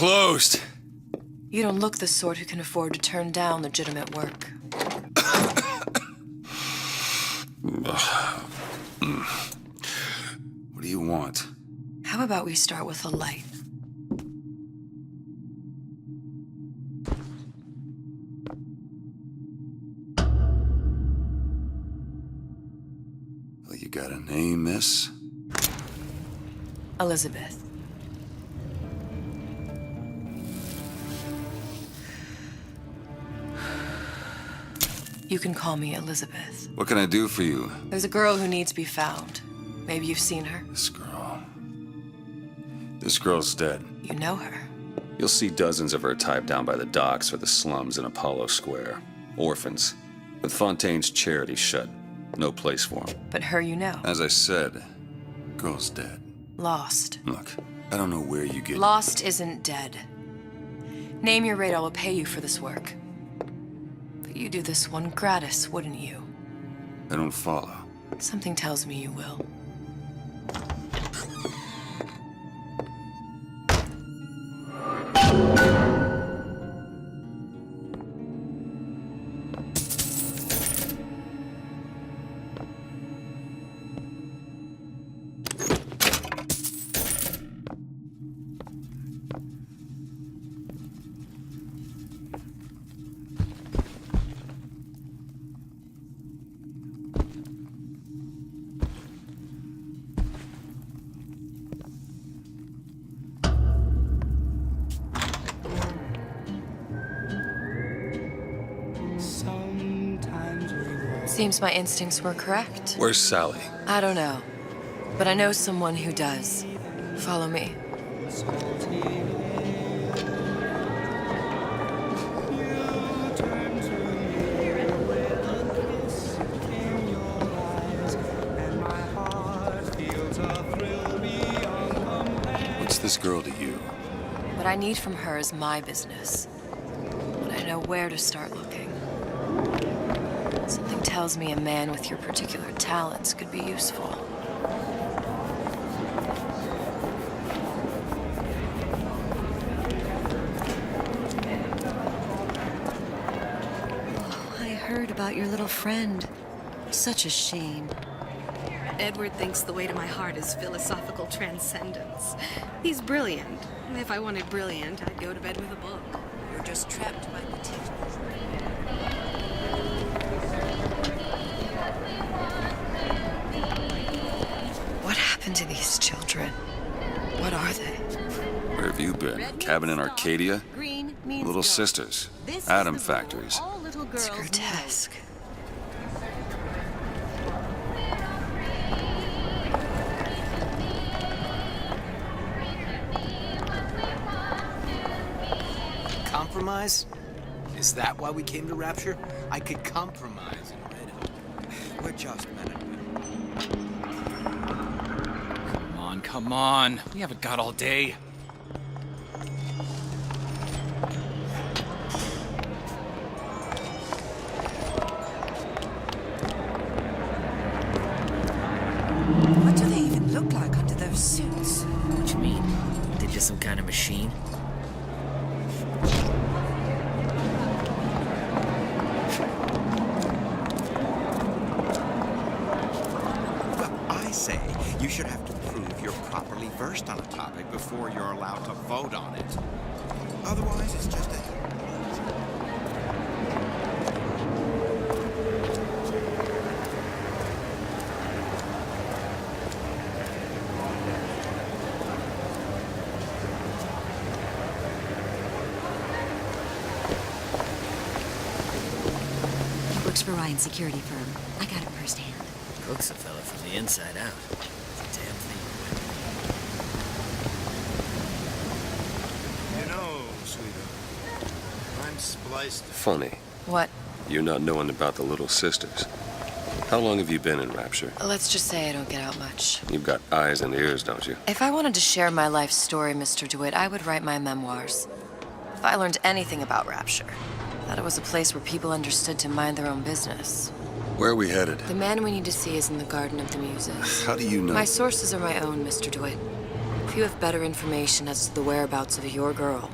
closed. You don't look the sort who can afford to turn down legitimate work. What do you want? How about we start with a light? Well, you got a name, miss? Elizabeth. You can call me Elizabeth. What can I do for you? There's a girl who needs to be found. Maybe you've seen her. This girl's dead. You know her. You'll see dozens of her type down by the docks or the slums in Apollo Square. Orphans. With Fontaine's charity shut. No place for them. But her you know. As I said, girl's dead. Lost. Look, I don't know where you get... Lost isn't dead. Name your rate, I will pay you for this work. But you do this one gratis, wouldn't you? I don't follow. Something tells me you will. Seems my instincts were correct. Where's Sally? I don't know, but I know someone who does. Follow me. What's this girl to you? What I need from her is my business. But I know where to start looking. Something tells me a man with your particular talents could be useful. Oh, I heard about your little friend. Such a shame. Edward thinks the way to my heart is philosophical transcendence. He's brilliant. If I wanted brilliant, I'd go to bed with a book. You're just trapped by the teeth. What happened to these children? What are they? Where have you been? Cabin in Arcadia? Green means Little go. sisters. This is Atom the rule factories. all little It's girls grotesque. Compromise? Is that why we came to Rapture? I could compromise and rid him. We're just men and women. Come on. We haven't got all day. What do they even look like under those suits? What you mean? They just some kind of machine? Well, I say you should have to prove you're properly versed on a topic before you're allowed to vote on it. Otherwise, it's just a... Works for Ryan's security firm. I got it firsthand. Cooks a fella from the inside out. It's a damn thing. You know, sweetheart, I'm spliced... Funny. What? You not knowing about the little sisters. How long have you been in Rapture? Let's just say I don't get out much. You've got eyes and ears, don't you? If I wanted to share my life story, Mr. DeWitt, I would write my memoirs. If I learned anything about Rapture, that it was a place where people understood to mind their own business. Where are we headed? The man we need to see is in the Garden of the Muses. How do you know? My sources are my own, Mr. DeWitt. If you have better information as to the whereabouts of your girl,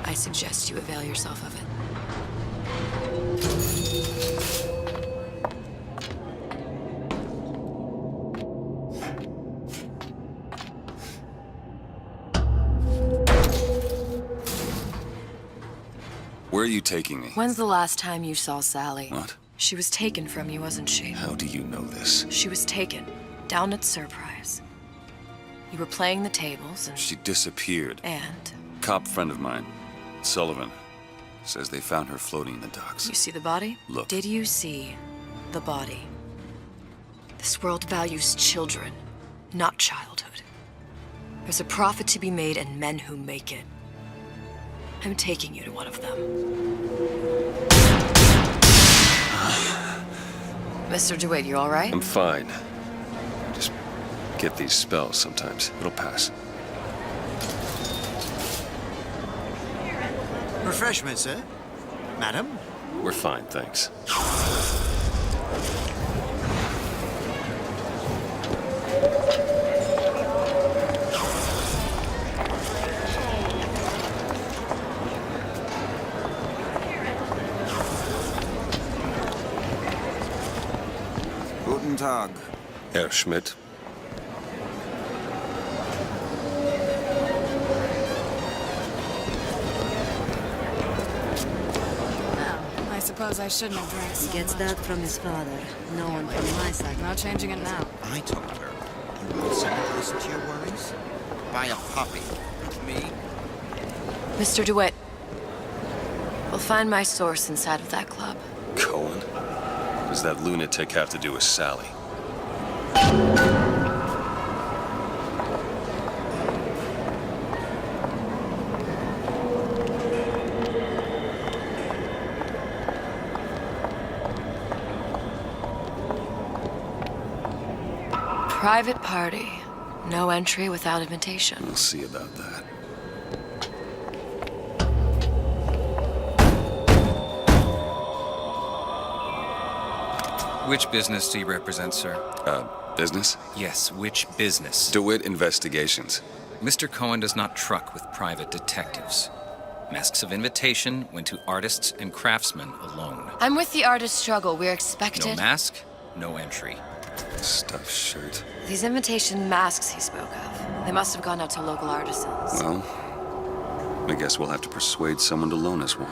I suggest you avail yourself of it. Where are you taking me? When's the last time you saw Sally? What? She was taken from you, wasn't she? How do you know this? She was taken, down at Surprise. You were playing the tables and... She disappeared. And? Cop friend of mine, Sullivan, says they found her floating in the docks. You see the body? Look. Did you see the body? This world values children, not childhood. There's a profit to be made and men who make it. I'm taking you to one of them. Mr. DeWitt, you all right? I'm fine. Just get these spells sometimes. It'll pass. Refreshment, sir? Madam? We're fine, thanks. Guten Tag. Herr Schmidt. I suppose I shouldn't have drank so He gets much. that from his father. No one from my side. No changing it now. I told her. You want someone to listen to your worries? Buy a puppy. Me? Mr. DeWitt, we'll find my source inside of that club. Cohen? What does that lunatic have to do with Sally? Private party. No entry without invitation. We'll see about that. Which business do you represent, sir? Business? Yes, which business? DeWitt Investigations. Mr. Cohen does not truck with private detectives. Masks of invitation went to artists and craftsmen alone. I'm with the artist struggle. We're No expected. mask, no entry. Stuffed shirt. These invitation masks he spoke of. They must have gone out to local artisans. Well, I guess we'll have to persuade someone to loan us one.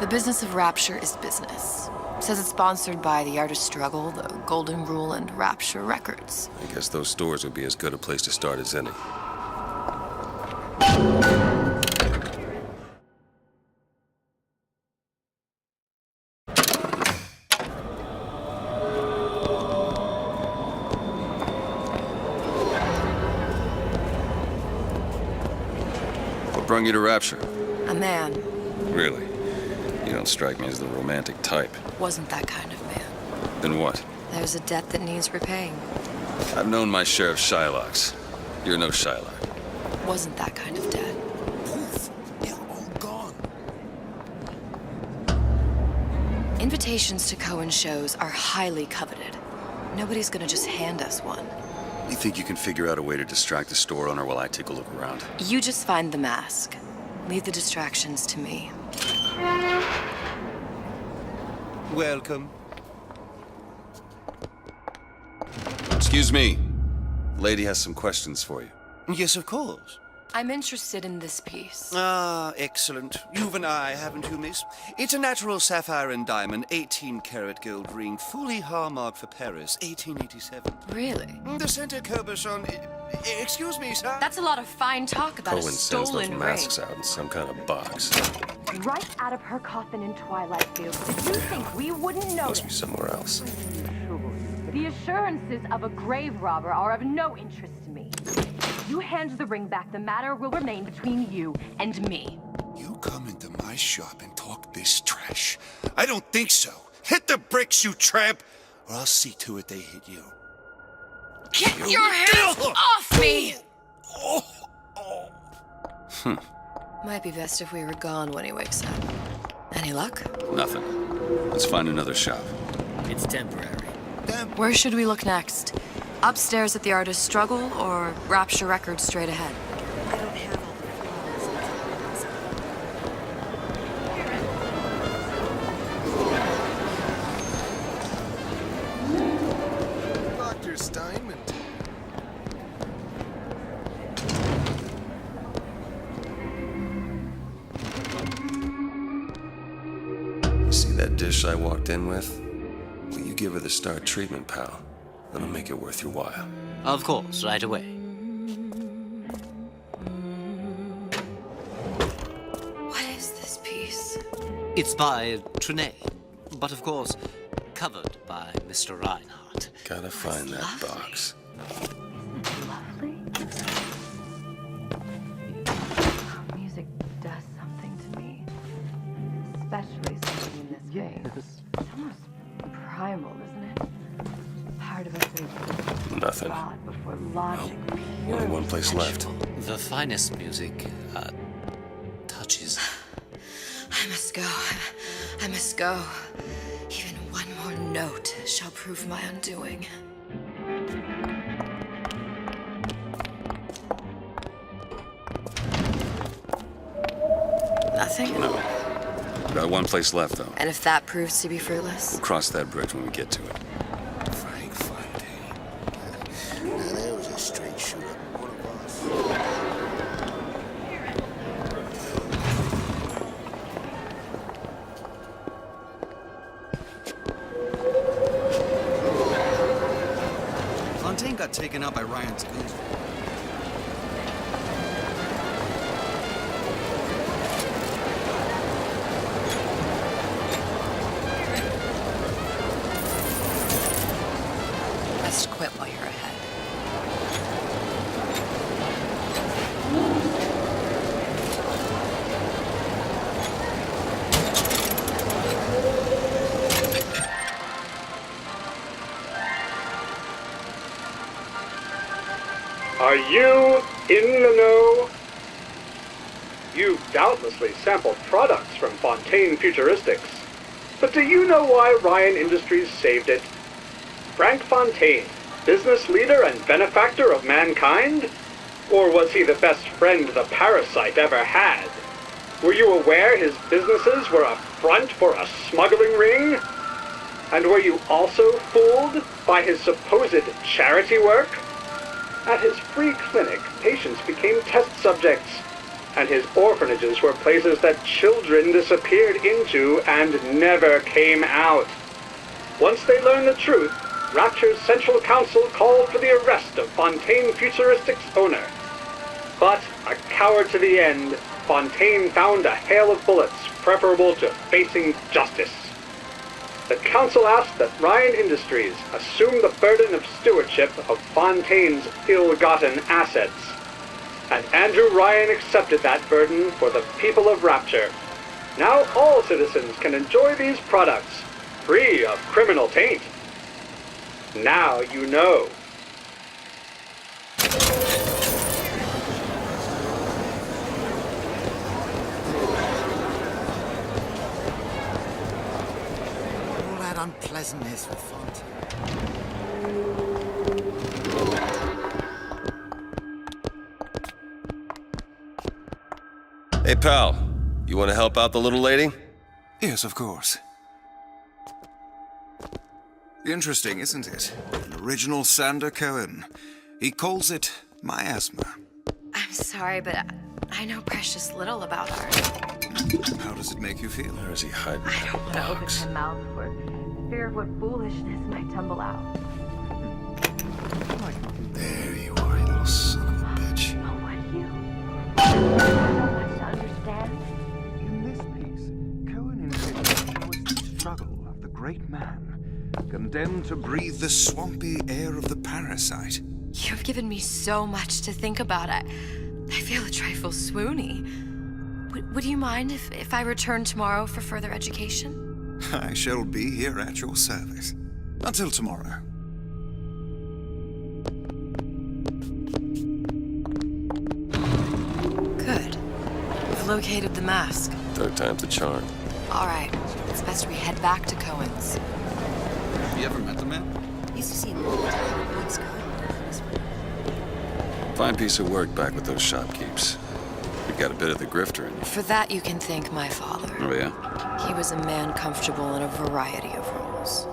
The business of Rapture is business. Says it's sponsored by the Artist Struggle, the Golden Rule, and Rapture Records. I guess those stores would be as good a place to start as any. What brought you to Rapture? A man. Really? You don't strike me as the romantic type. Wasn't that kind of man. Then what? There's a debt that needs repaying. I've known my share of Shylocks. You're no Shylock. Wasn't that kind of debt. Poof. They're all gone. Invitations to Cohen shows are highly coveted. Nobody's gonna just hand us one. You think you can figure out a way to distract the store owner while I take a look around? You just find the mask. Leave the distractions to me. Welcome. Excuse me. Lady has some questions for you. Yes, of course. I'm interested in this piece. Ah, excellent. You've an eye, haven't you, miss? It's a natural sapphire and diamond, 18-karat gold ring, fully hallmarked for Paris, 1887. Really? The center cabochon... Excuse me, sir? That's a lot of fine talk about Cohen a sends those stolen ring. masks out in some kind of box. Right out of her coffin in Twilight Field. Did you think we wouldn't Must notice? be somewhere else. The assurances of a grave robber are of no interest to me. If you hand the ring back, the matter will remain between you and me. You come into my shop and talk this trash. I don't think so. Hit the bricks, you tramp, or I'll see to it they hit you. Get your hands off me! Might be best if we were gone when he wakes up. Any luck? Nothing. Let's find another shop. It's temporary. Where should we look next? Upstairs at the Artist Struggle or Rapture Records straight ahead? wish I walked in with? Will you give her the star treatment, pal? That'll make it worth your while. Of course, right away. What is this piece? It's by Trine, but of course, covered by Mr. Reinhardt. Gotta find that lovely. box. Lovely. Music does something to me. Especially something in this vein. It's almost primal, isn't it? Part of us is Nothing. God before logic. Only one place left. The finest music, touches. I must go. I must go. Even one more note shall prove my undoing. Nothing? No. Got one place left, though. And if that proves to be fruitless? We'll cross that bridge when we get to it. Frank Fontaine. Now there was a straight shooter. One of us. Fontaine got taken out by Ryan's goons. Best quit while you're ahead. Are you in the know? You've doubtlessly sampled products from Fontaine Futuristics. But do you know why Ryan Industries saved it? Frank Fontaine, business leader and benefactor of mankind? Or was he the best friend the parasite ever had? Were you aware his businesses were a front for a smuggling ring? And were you also fooled by his supposed charity work? At his free clinic, patients became test subjects, and his orphanages were places that children disappeared into and never came out. Once they learned the truth, Rapture's Central Council called for the arrest of Fontaine Futuristics' owner. But, a coward to the end, Fontaine found a hail of bullets preferable to facing justice. The council asked that Ryan Industries assume the burden of stewardship of Fontaine's ill-gotten assets. And Andrew Ryan accepted that burden for the people of Rapture. Now all citizens can enjoy these products, free of criminal taint. Now you know. All that unpleasantness with Fontaine. Hey, pal. You want to help out the little lady? Yes, of course. Interesting, isn't it? An original Sander Cohen. He calls it miasma. I'm sorry, but I know precious little about her. How does it make you feel? Where is he hiding? I don't To open know. my mouth for fear of what foolishness might tumble out. There you are, you little son of a bitch. Oh, what you? I don't want to understand. In this piece, Cohen intended to show us the struggle of the great man, condemned to breathe Breathe the swampy air of the parasite. You've given me so much to think about. I feel a trifle swoony. Would you mind if I return tomorrow for further education? I shall be here at your service. Until tomorrow. Good. We've located the mask. Third time's the charm. All right. It's best we head back to Cohen's. Have you ever met the man? Used to see him all the time at Woods Garden. Fine piece of work back with those shopkeeps. We got a bit of the grifter in you. For that, you can thank my father. Oh, yeah? He was a man comfortable in a variety of roles.